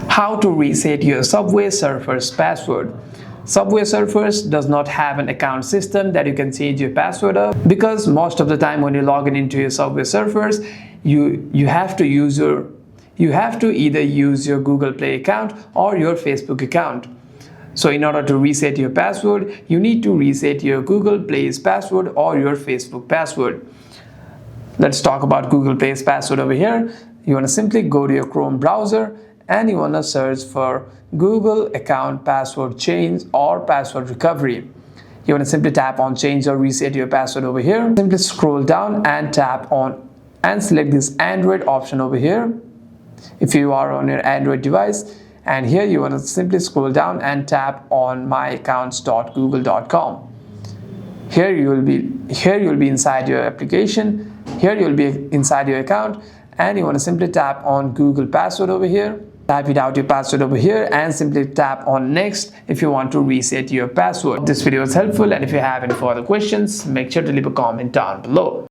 How to reset your Subway Surfers password. Subway Surfers does not have an account system that you can change your password of, because most of the time when you log in into your Subway Surfers, you have to either use your Google Play account or your Facebook account. So in order to reset your password, you need to reset your Google Play's password or your Facebook password. Let's talk about Google Play's password over here. You want to simply go to your Chrome browser and you want to search for Google account password change or password recovery. You want to simply tap on change or reset your password over here. Simply scroll down and tap on and select this Android option over here if you are on your Android device. And here you want to simply scroll down and tap on myaccounts.google.com. Here you will be inside your application. Here you will be inside your account, and you want to simply tap on Google password over here. Type it out your password over here and simply tap on next if you want to reset your password. This video is helpful, and if you have any further questions, make sure to leave a comment down below.